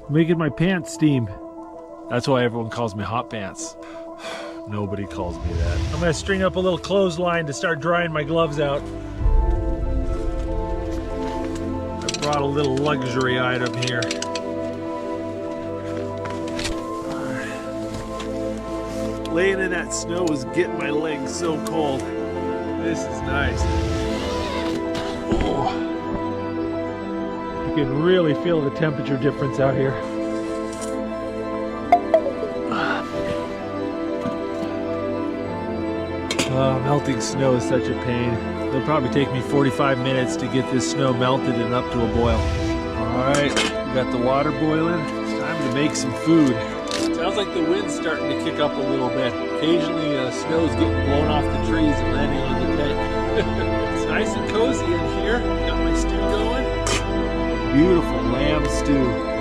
Making my pants steam. That's why everyone calls me Hot Pants. Nobody calls me that. I'm gonna string up a little clothesline to start drying my gloves out. I brought a little luxury item here. Laying in that snow was getting my legs so cold. This is nice. Oh. You can really feel the temperature difference out here. Melting snow is such a pain. It'll probably take me 45 minutes to get this snow melted and up to a boil. All right, we got the water boiling. It's time to make some food. Sounds like the wind's starting to kick up a little bit. Occasionally, snow's getting blown off the trees and landing on the tent. It's nice and cozy in here. Got my stew going. Beautiful lamb stew.